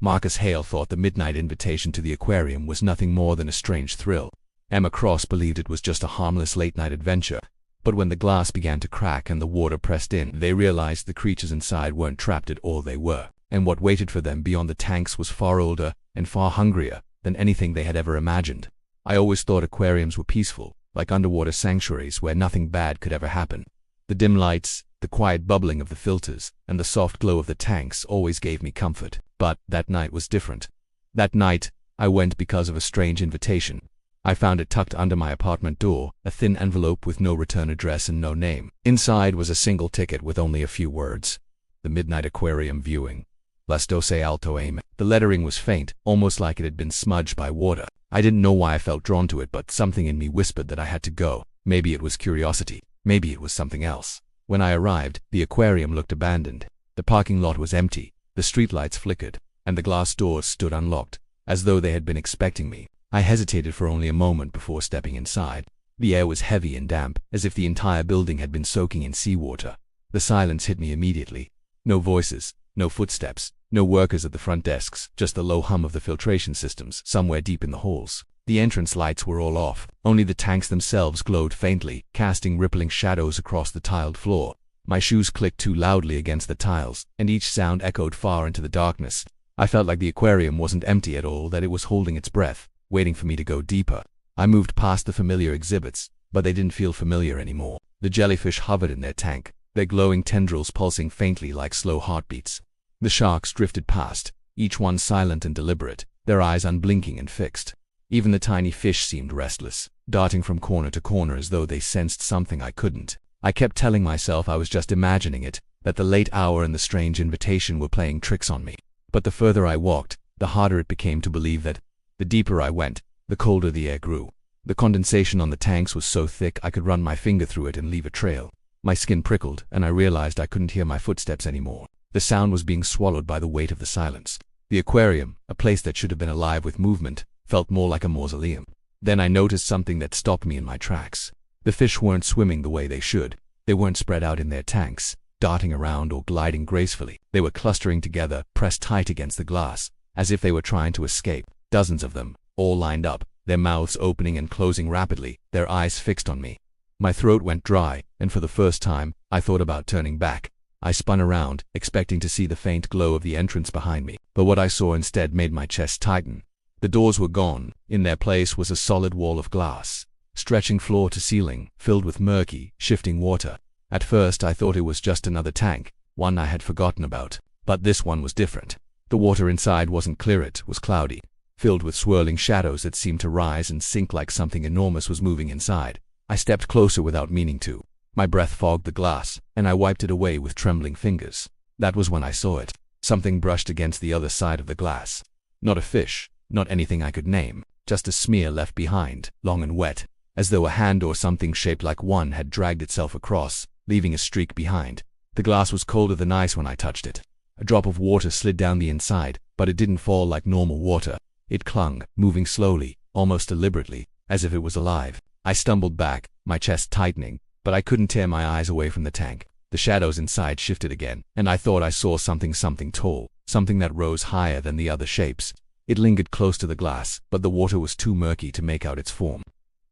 Marcus Hale thought the midnight invitation to the aquarium was nothing more than a strange thrill. Emma Cross believed it was just a harmless late-night adventure. But when the glass began to crack and the water pressed in, they realized the creatures inside weren't trapped at all. They were. And what waited for them beyond the tanks was far older and far hungrier than anything they had ever imagined. I always thought aquariums were peaceful, like underwater sanctuaries where nothing bad could ever happen. The dim lights, the quiet bubbling of the filters, and the soft glow of the tanks always gave me comfort. But that night was different. That night, I went because of a strange invitation. I found it tucked under my apartment door, a thin envelope with no return address and no name. Inside was a single ticket with only a few words. The Midnight Aquarium Viewing. Las 12 Alto AM. The lettering was faint, almost like it had been smudged by water. I didn't know why I felt drawn to it, but something in me whispered that I had to go. Maybe it was curiosity. Maybe it was something else. When I arrived, the aquarium looked abandoned. The parking lot was empty, the streetlights flickered, and the glass doors stood unlocked, as though they had been expecting me. I hesitated for only a moment before stepping inside. The air was heavy and damp, as if the entire building had been soaking in seawater. The silence hit me immediately. No voices, no footsteps, no workers at the front desks, just the low hum of the filtration systems somewhere deep in the halls. The entrance lights were all off. Only the tanks themselves glowed faintly, casting rippling shadows across the tiled floor. My shoes clicked too loudly against the tiles, and each sound echoed far into the darkness. I felt like the aquarium wasn't empty at all, that it was holding its breath, waiting for me to go deeper. I moved past the familiar exhibits, but they didn't feel familiar anymore. The jellyfish hovered in their tank, their glowing tendrils pulsing faintly like slow heartbeats. The sharks drifted past, each one silent and deliberate, their eyes unblinking and fixed. Even the tiny fish seemed restless, darting from corner to corner as though they sensed something I couldn't. I kept telling myself I was just imagining it, that the late hour and the strange invitation were playing tricks on me. But the further I walked, the harder it became to believe that. The deeper I went, the colder the air grew. The condensation on the tanks was so thick I could run my finger through it and leave a trail. My skin prickled, and I realized I couldn't hear my footsteps anymore. The sound was being swallowed by the weight of the silence. The aquarium, a place that should have been alive with movement, felt more like a mausoleum. Then I noticed something that stopped me in my tracks. The fish weren't swimming the way they should. They weren't spread out in their tanks, darting around or gliding gracefully. They were clustering together, pressed tight against the glass, as if they were trying to escape. Dozens of them, all lined up, their mouths opening and closing rapidly, their eyes fixed on me. My throat went dry, and for the first time, I thought about turning back. I spun around, expecting to see the faint glow of the entrance behind me, but what I saw instead made my chest tighten. The doors were gone. In their place was a solid wall of glass, stretching floor to ceiling, filled with murky, shifting water. At first I thought it was just another tank, one I had forgotten about. But this one was different. The water inside wasn't clear, it was cloudy, filled with swirling shadows that seemed to rise and sink like something enormous was moving inside. I stepped closer without meaning to. My breath fogged the glass, and I wiped it away with trembling fingers. That was when I saw it. Something brushed against the other side of the glass. Not a fish, not anything I could name, just a smear left behind, long and wet, as though a hand or something shaped like one had dragged itself across, leaving a streak behind. The glass was colder than ice when I touched it. A drop of water slid down the inside, but it didn't fall like normal water. It clung, moving slowly, almost deliberately, as if it was alive. I stumbled back, my chest tightening, but I couldn't tear my eyes away from the tank. The shadows inside shifted again, and I thought I saw something tall, something that rose higher than the other shapes. It lingered close to the glass, but the water was too murky to make out its form.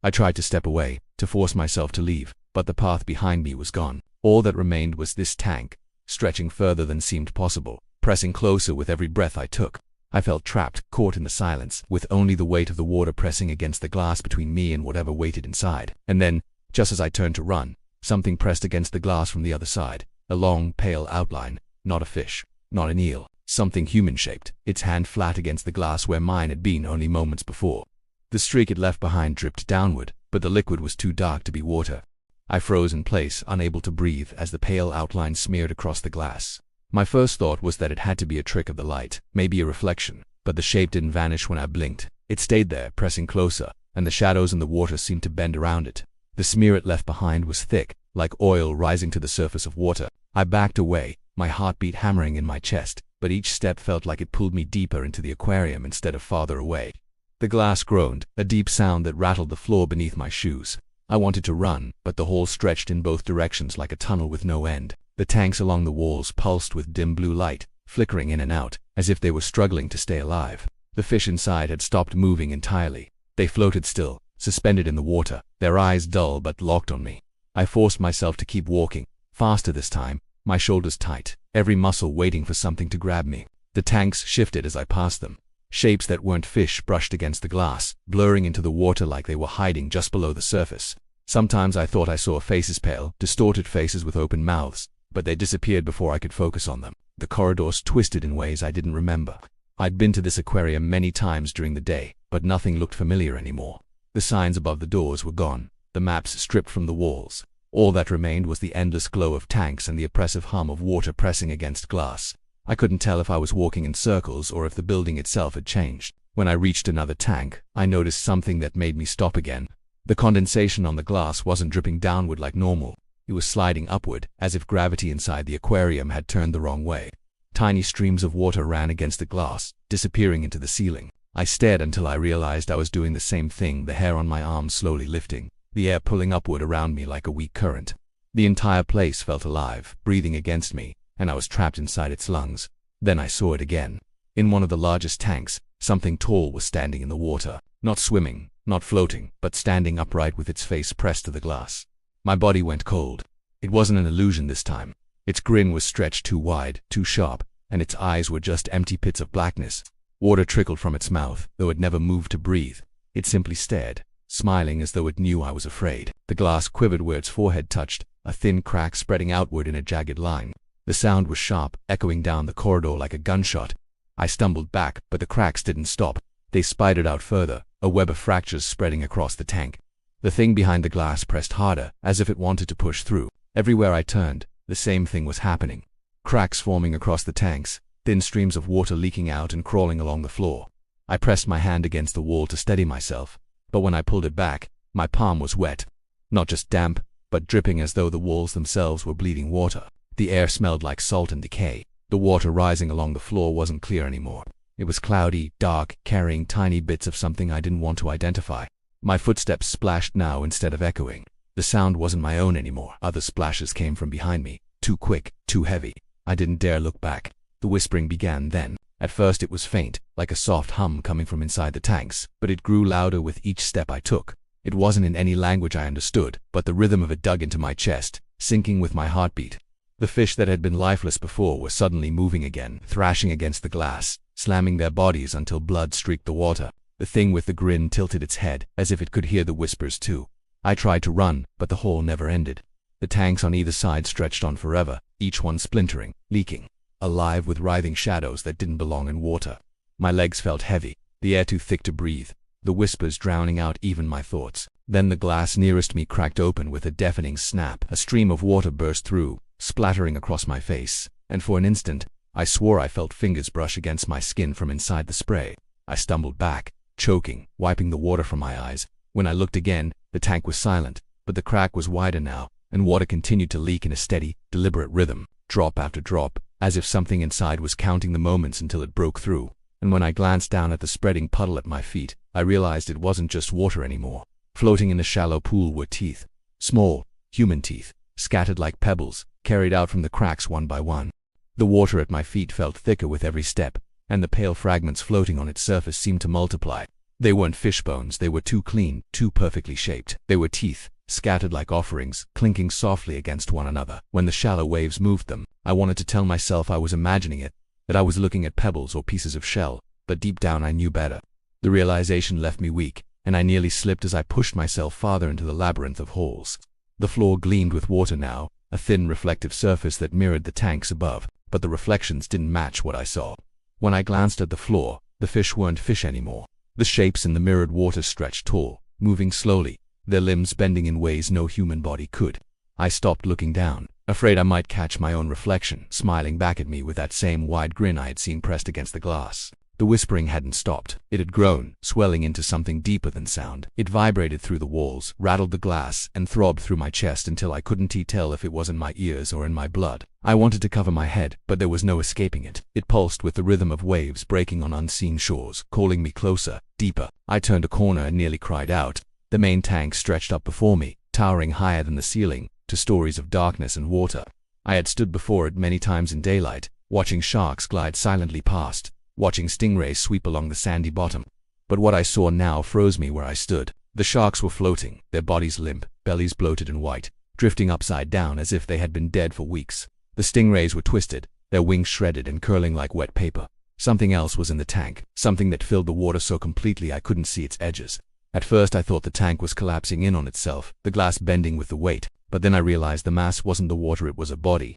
I tried to step away, to force myself to leave, but the path behind me was gone. All that remained was this tank, stretching further than seemed possible, pressing closer with every breath I took. I felt trapped, caught in the silence, with only the weight of the water pressing against the glass between me and whatever waited inside. And then, just as I turned to run, something pressed against the glass from the other side. A long, pale outline, not a fish, not an eel, something human-shaped, its hand flat against the glass where mine had been only moments before. The streak it left behind dripped downward, but the liquid was too dark to be water. I froze in place, unable to breathe as the pale outline smeared across the glass. My first thought was that it had to be a trick of the light, maybe a reflection, but the shape didn't vanish when I blinked. It stayed there, pressing closer, and the shadows in the water seemed to bend around it. The smear it left behind was thick, like oil rising to the surface of water. I backed away, my heartbeat hammering in my chest, but each step felt like it pulled me deeper into the aquarium instead of farther away. The glass groaned, a deep sound that rattled the floor beneath my shoes. I wanted to run, but the hall stretched in both directions like a tunnel with no end. The tanks along the walls pulsed with dim blue light, flickering in and out, as if they were struggling to stay alive. The fish inside had stopped moving entirely. They floated still, suspended in the water, their eyes dull but locked on me. I forced myself to keep walking, faster this time, my shoulders tight, every muscle waiting for something to grab me. The tanks shifted as I passed them. Shapes that weren't fish brushed against the glass, blurring into the water like they were hiding just below the surface. Sometimes I thought I saw faces, pale, distorted faces with open mouths, but they disappeared before I could focus on them. The corridors twisted in ways I didn't remember. I'd been to this aquarium many times during the day, but nothing looked familiar anymore. The signs above the doors were gone, the maps stripped from the walls. All that remained was the endless glow of tanks and the oppressive hum of water pressing against glass. I couldn't tell if I was walking in circles or if the building itself had changed. When I reached another tank, I noticed something that made me stop again. The condensation on the glass wasn't dripping downward like normal. It was sliding upward, as if gravity inside the aquarium had turned the wrong way. Tiny streams of water ran against the glass, disappearing into the ceiling. I stared until I realized I was doing the same thing, the hair on my arms slowly lifting, the air pulling upward around me like a weak current. The entire place felt alive, breathing against me, and I was trapped inside its lungs. Then I saw it again. In one of the largest tanks, something tall was standing in the water, not swimming, not floating, but standing upright with its face pressed to the glass. My body went cold. It wasn't an illusion this time. Its grin was stretched too wide, too sharp, and its eyes were just empty pits of blackness. Water trickled from its mouth, though it never moved to breathe. It simply stared, smiling as though it knew I was afraid. The glass quivered where its forehead touched, a thin crack spreading outward in a jagged line. The sound was sharp, echoing down the corridor like a gunshot. I stumbled back, but the cracks didn't stop. They spidered out further, a web of fractures spreading across the tank. The thing behind the glass pressed harder, as if it wanted to push through. Everywhere I turned, the same thing was happening. Cracks forming across the tanks, thin streams of water leaking out and crawling along the floor. I pressed my hand against the wall to steady myself, but when I pulled it back, my palm was wet. Not just damp, but dripping as though the walls themselves were bleeding water. The air smelled like salt and decay. The water rising along the floor wasn't clear anymore. It was cloudy, dark, carrying tiny bits of something I didn't want to identify. My footsteps splashed now instead of echoing. The sound wasn't my own anymore. Other splashes came from behind me, too quick, too heavy. I didn't dare look back. The whispering began then. At first it was faint, like a soft hum coming from inside the tanks, but it grew louder with each step I took. It wasn't in any language I understood, but the rhythm of it dug into my chest, syncing with my heartbeat. The fish that had been lifeless before were suddenly moving again, thrashing against the glass, slamming their bodies until blood streaked the water. The thing with the grin tilted its head, as if it could hear the whispers too. I tried to run, but the hole never ended. The tanks on either side stretched on forever, each one splintering, leaking, alive with writhing shadows that didn't belong in water. My legs felt heavy, the air too thick to breathe, the whispers drowning out even my thoughts. Then the glass nearest me cracked open with a deafening snap. A stream of water burst through, splattering across my face, and for an instant, I swore I felt fingers brush against my skin from inside the spray. I stumbled back, choking, wiping the water from my eyes. When I looked again, the tank was silent, but the crack was wider now, and water continued to leak in a steady, deliberate rhythm, drop after drop, as if something inside was counting the moments until it broke through. And when I glanced down at the spreading puddle at my feet, I realized it wasn't just water anymore. Floating in the shallow pool were teeth. Small, human teeth, scattered like pebbles, carried out from the cracks one by one. The water at my feet felt thicker with every step, and the pale fragments floating on its surface seemed to multiply. They weren't fish bones, they were too clean, too perfectly shaped. They were teeth, scattered like offerings, clinking softly against one another. When the shallow waves moved them, I wanted to tell myself I was imagining it, that I was looking at pebbles or pieces of shell, but deep down I knew better. The realization left me weak, and I nearly slipped as I pushed myself farther into the labyrinth of holes. The floor gleamed with water now, a thin reflective surface that mirrored the tanks above, but the reflections didn't match what I saw. When I glanced at the floor, the fish weren't fish anymore. The shapes in the mirrored water stretched tall, moving slowly, their limbs bending in ways no human body could. I stopped looking down, afraid I might catch my own reflection, smiling back at me with that same wide grin I had seen pressed against the glass. The whispering hadn't stopped. It had grown, swelling into something deeper than sound. It vibrated through the walls, rattled the glass, and throbbed through my chest until I couldn't tell if it was in my ears or in my blood. I wanted to cover my head, but there was no escaping it. It pulsed with the rhythm of waves breaking on unseen shores, calling me closer, deeper. I turned a corner and nearly cried out. The main tank stretched up before me, towering higher than the ceiling, to stories of darkness and water. I had stood before it many times in daylight, watching sharks glide silently past, watching stingrays sweep along the sandy bottom. But what I saw now froze me where I stood. The sharks were floating, their bodies limp, bellies bloated and white, drifting upside down as if they had been dead for weeks. The stingrays were twisted, their wings shredded and curling like wet paper. Something else was in the tank, something that filled the water so completely I couldn't see its edges. At first I thought the tank was collapsing in on itself, the glass bending with the weight, but then I realized the mass wasn't the water, it was a body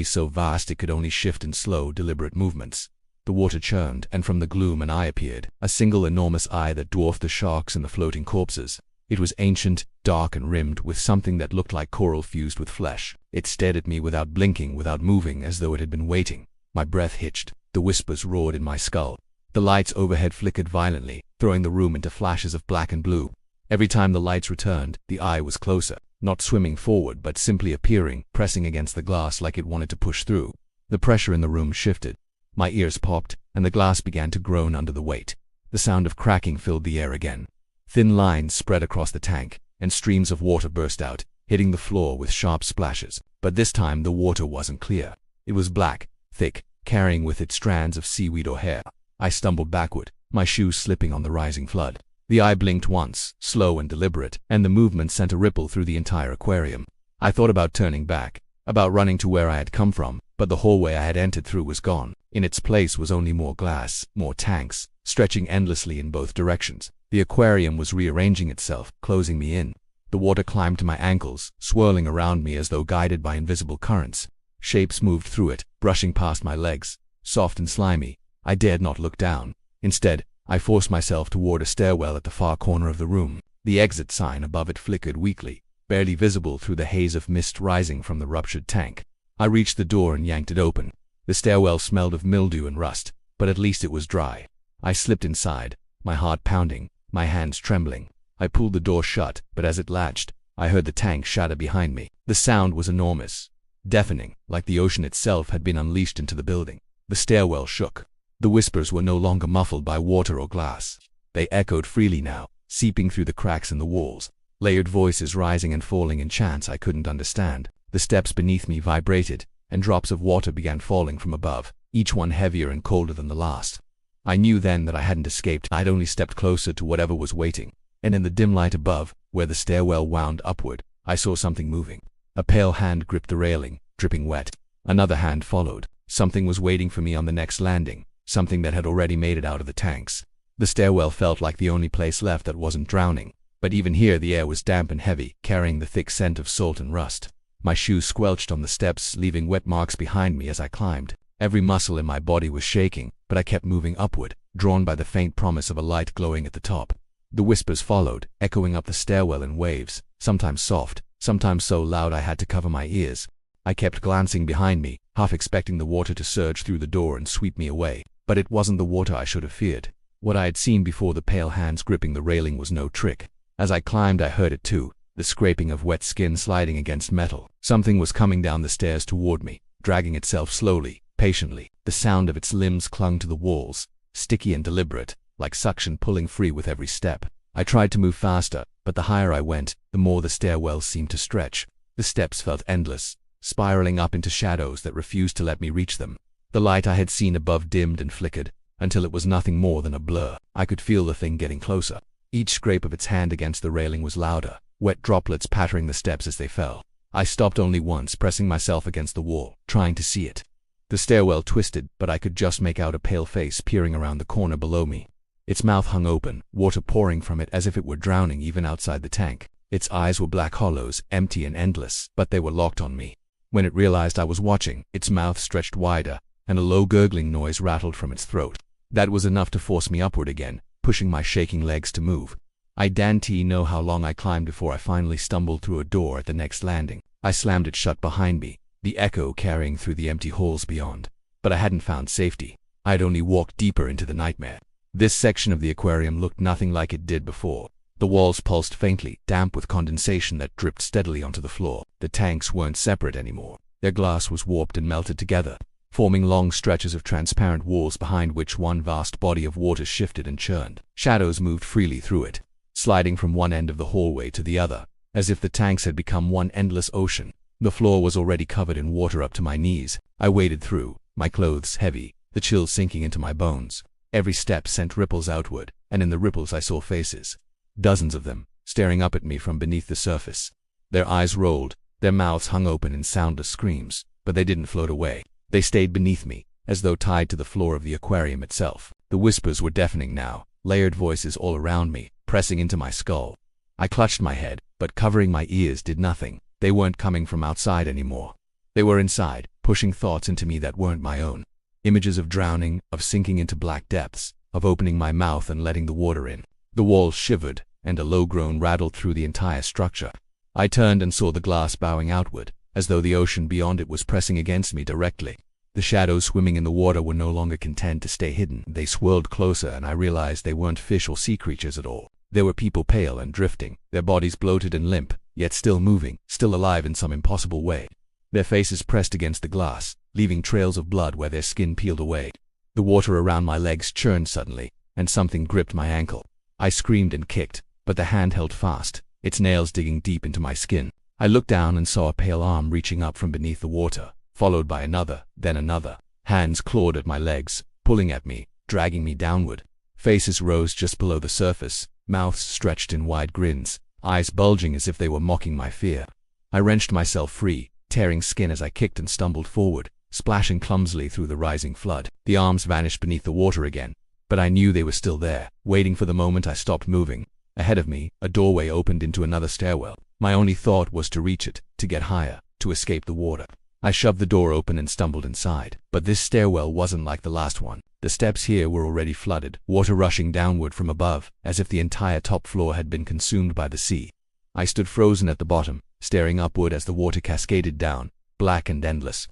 so vast it could only shift in slow, deliberate movements. The water churned, and from the gloom an eye appeared, a single enormous eye that dwarfed the sharks and the floating corpses. It was ancient, dark and rimmed with something that looked like coral fused with flesh. It stared at me without blinking, without moving, as though it had been waiting. My breath hitched. The whispers roared in my skull. The lights overhead flickered violently, throwing the room into flashes of black and blue. Every time the lights returned, the eye was closer, not swimming forward but simply appearing, pressing against the glass like it wanted to push through. The pressure in the room shifted. My ears popped, and the glass began to groan under the weight. The sound of cracking filled the air again. Thin lines spread across the tank, and streams of water burst out, hitting the floor with sharp splashes. But this time the water wasn't clear. It was black, thick, carrying with it strands of seaweed or hair. I stumbled backward, my shoes slipping on the rising flood. The eye blinked once, slow and deliberate, and the movement sent a ripple through the entire aquarium. I thought about turning back, about running to where I had come from, but the hallway I had entered through was gone. In its place was only more glass, more tanks, stretching endlessly in both directions. The aquarium was rearranging itself, closing me in. The water climbed to my ankles, swirling around me as though guided by invisible currents. Shapes moved through it, brushing past my legs, soft and slimy. I dared not look down. Instead, I forced myself toward a stairwell at the far corner of the room. The exit sign above it flickered weakly, barely visible through the haze of mist rising from the ruptured tank. I reached the door and yanked it open. The stairwell smelled of mildew and rust, but at least it was dry. I slipped inside, my heart pounding, my hands trembling. I pulled the door shut, but as it latched, I heard the tank shatter behind me. The sound was enormous, deafening, like the ocean itself had been unleashed into the building. The stairwell shook. The whispers were no longer muffled by water or glass. They echoed freely now, seeping through the cracks in the walls. Layered voices rising and falling in chants I couldn't understand. The steps beneath me vibrated, and drops of water began falling from above, each one heavier and colder than the last. I knew then that I hadn't escaped. I'd only stepped closer to whatever was waiting. And in the dim light above, where the stairwell wound upward, I saw something moving. A pale hand gripped the railing, dripping wet. Another hand followed. Something was waiting for me on the next landing, something that had already made it out of the tanks. The stairwell felt like the only place left that wasn't drowning. But even here the air was damp and heavy, carrying the thick scent of salt and rust. My shoes squelched on the steps, leaving wet marks behind me as I climbed. Every muscle in my body was shaking, but I kept moving upward, drawn by the faint promise of a light glowing at the top. The whispers followed, echoing up the stairwell in waves, sometimes soft, sometimes so loud I had to cover my ears. I kept glancing behind me, half expecting the water to surge through the door and sweep me away. But it wasn't the water I should have feared. What I had seen before, the pale hands gripping the railing, was no trick. As I climbed I heard it too, the scraping of wet skin sliding against metal. Something was coming down the stairs toward me, dragging itself slowly, patiently. The sound of its limbs clung to the walls, sticky and deliberate, like suction pulling free with every step. I tried to move faster, but the higher I went, the more the stairwell seemed to stretch. The steps felt endless, spiraling up into shadows that refused to let me reach them. The light I had seen above dimmed and flickered, until it was nothing more than a blur. I could feel the thing getting closer. Each scrape of its hand against the railing was louder, wet droplets pattering the steps as they fell. I stopped only once, pressing myself against the wall, trying to see it. The stairwell twisted, but I could just make out a pale face peering around the corner below me. Its mouth hung open, water pouring from it as if it were drowning even outside the tank. Its eyes were black hollows, empty and endless, but they were locked on me. When it realized I was watching, its mouth stretched wider, and a low gurgling noise rattled from its throat. That was enough to force me upward again, pushing my shaking legs to move. I don't know how long I climbed before I finally stumbled through a door at the next landing. I slammed it shut behind me, the echo carrying through the empty halls beyond. But I hadn't found safety. I had only walked deeper into the nightmare. This section of the aquarium looked nothing like it did before. The walls pulsed faintly, damp with condensation that dripped steadily onto the floor. The tanks weren't separate anymore. Their glass was warped and melted together, forming long stretches of transparent walls behind which one vast body of water shifted and churned. Shadows moved freely through it, sliding from one end of the hallway to the other, as if the tanks had become one endless ocean. The floor was already covered in water up to my knees. I waded through, my clothes heavy, the chill sinking into my bones. Every step sent ripples outward, and in the ripples I saw faces. Dozens of them, staring up at me from beneath the surface. Their eyes rolled, their mouths hung open in soundless screams, but they didn't float away. They stayed beneath me, as though tied to the floor of the aquarium itself. The whispers were deafening now, layered voices all around me, pressing into my skull. I clutched my head, but covering my ears did nothing. They weren't coming from outside anymore. They were inside, pushing thoughts into me that weren't my own. Images of drowning, of sinking into black depths, of opening my mouth and letting the water in. The walls shivered, and a low groan rattled through the entire structure. I turned and saw the glass bowing outward, as though the ocean beyond it was pressing against me directly. The shadows swimming in the water were no longer content to stay hidden. They swirled closer, and I realized they weren't fish or sea creatures at all. They were people, pale and drifting, their bodies bloated and limp, yet still moving, still alive in some impossible way. Their faces pressed against the glass, leaving trails of blood where their skin peeled away. The water around my legs churned suddenly, and something gripped my ankle. I screamed and kicked, but the hand held fast, its nails digging deep into my skin. I looked down and saw a pale arm reaching up from beneath the water, followed by another, then another. Hands clawed at my legs, pulling at me, dragging me downward. Faces rose just below the surface, mouths stretched in wide grins, eyes bulging as if they were mocking my fear. I wrenched myself free, tearing skin as I kicked and stumbled forward, splashing clumsily through the rising flood. The arms vanished beneath the water again, but I knew they were still there, waiting for the moment I stopped moving. Ahead of me, a doorway opened into another stairwell. My only thought was to reach it, to get higher, to escape the water. I shoved the door open and stumbled inside. But this stairwell wasn't like the last one. The steps here were already flooded, water rushing downward from above, as if the entire top floor had been consumed by the sea. I stood frozen at the bottom, staring upward as the water cascaded down, black and endless.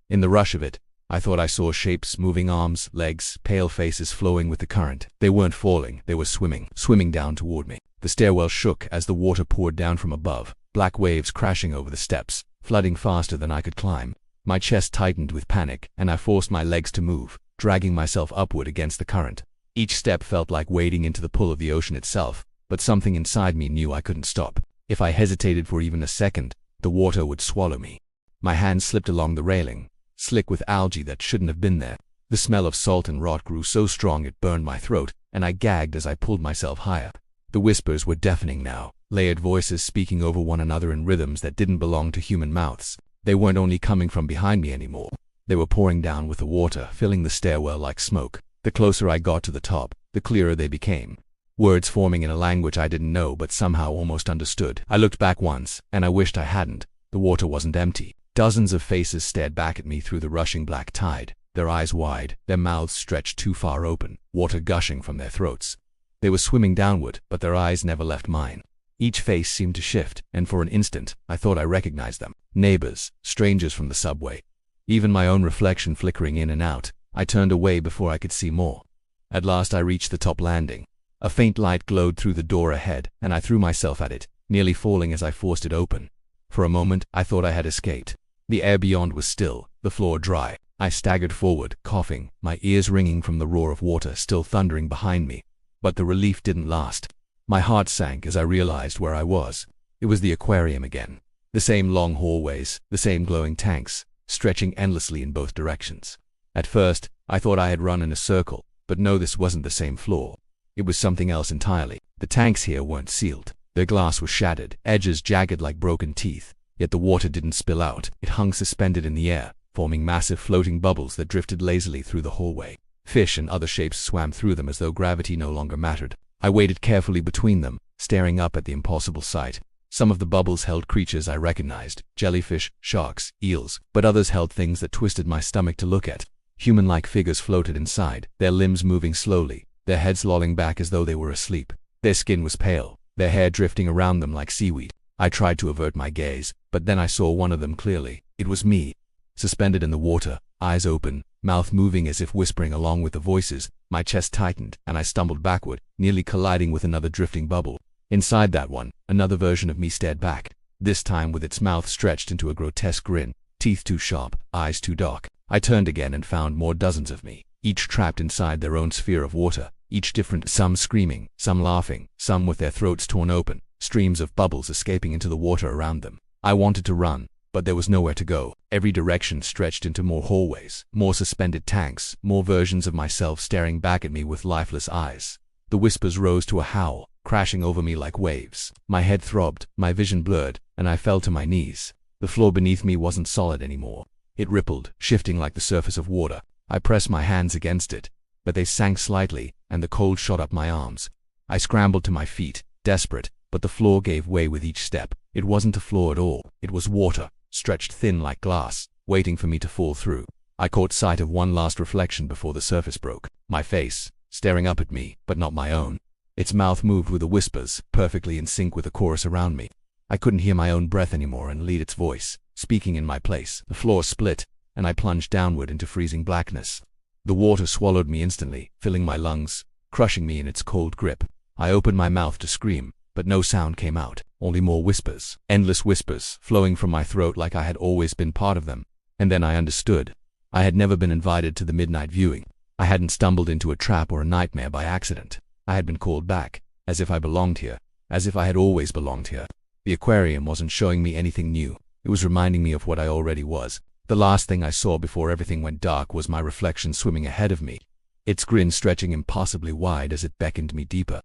In the rush of it, I thought I saw shapes, moving arms, legs, pale faces flowing with the current. They weren't falling, they were swimming down toward me. The stairwell shook as the water poured down from above, black waves crashing over the steps, flooding faster than I could climb. My chest tightened with panic, and I forced my legs to move, dragging myself upward against the current. Each step felt like wading into the pull of the ocean itself, but something inside me knew I couldn't stop. If I hesitated for even a second, the water would swallow me. My hand slipped along the railing, slick with algae that shouldn't have been there. The smell of salt and rot grew so strong it burned my throat, and I gagged as I pulled myself higher. The whispers were deafening now, layered voices speaking over one another in rhythms that didn't belong to human mouths. They weren't only coming from behind me anymore. They were pouring down with the water, filling the stairwell like smoke. The closer I got to the top, the clearer they became. Words forming in a language I didn't know but somehow almost understood. I looked back once, and I wished I hadn't. The water wasn't empty. Dozens of faces stared back at me through the rushing black tide, their eyes wide, their mouths stretched too far open, water gushing from their throats. They were swimming downward, but their eyes never left mine. Each face seemed to shift, and for an instant, I thought I recognized them. Neighbors, strangers from the subway. Even my own reflection flickering in and out. I turned away before I could see more. At last I reached the top landing. A faint light glowed through the door ahead, and I threw myself at it, nearly falling as I forced it open. For a moment, I thought I had escaped. The air beyond was still, the floor dry. I staggered forward, coughing, my ears ringing from the roar of water still thundering behind me. But the relief didn't last. My heart sank as I realized where I was. It was the aquarium again. The same long hallways, the same glowing tanks, stretching endlessly in both directions. At first, I thought I had run in a circle, but no, this wasn't the same floor. It was something else entirely. The tanks here weren't sealed. Their glass was shattered, edges jagged like broken teeth. Yet the water didn't spill out. It hung suspended in the air, forming massive floating bubbles that drifted lazily through the hallway. Fish and other shapes swam through them as though gravity no longer mattered. I waited carefully between them, staring up at the impossible sight. Some of the bubbles held creatures I recognized, jellyfish, sharks, eels, but others held things that twisted my stomach to look at. Human-like figures floated inside, their limbs moving slowly, their heads lolling back as though they were asleep. Their skin was pale, their hair drifting around them like seaweed. I tried to avert my gaze, but then I saw one of them clearly. It was me. Suspended in the water, eyes open, mouth moving as if whispering along with the voices. My chest tightened, and I stumbled backward, nearly colliding with another drifting bubble. Inside that one, another version of me stared back, this time with its mouth stretched into a grotesque grin, teeth too sharp, eyes too dark. I turned again and found more dozens of me, each trapped inside their own sphere of water, each different, some screaming, some laughing, some with their throats torn open, streams of bubbles escaping into the water around them. I wanted to run, But there was nowhere to go. Every direction stretched into more hallways, more suspended tanks, more versions of myself staring back at me with lifeless eyes. The whispers rose to a howl, crashing over me like waves. My head throbbed, my vision blurred, and I fell to my knees. The floor beneath me wasn't solid anymore. It rippled, shifting like the surface of water. I pressed my hands against it, but they sank slightly, and the cold shot up my arms. I scrambled to my feet, desperate, but the floor gave way with each step. It wasn't a floor at all. It was water, stretched thin like glass, waiting for me to fall through. I caught sight of one last reflection before the surface broke. My face, staring up at me, but not my own. Its mouth moved with the whispers, perfectly in sync with the chorus around me. I couldn't hear my own breath anymore and lead its voice, speaking in my place. The floor split, and I plunged downward into freezing blackness. The water swallowed me instantly, filling my lungs, crushing me in its cold grip. I opened my mouth to scream, but no sound came out, only more whispers, endless whispers, flowing from my throat like I had always been part of them. And then I understood. I had never been invited to the midnight viewing. I hadn't stumbled into a trap or a nightmare by accident. I had been called back, as if I belonged here, as if I had always belonged here. The aquarium wasn't showing me anything new. It was reminding me of what I already was. The last thing I saw before everything went dark was my reflection swimming ahead of me, its grin stretching impossibly wide as it beckoned me deeper.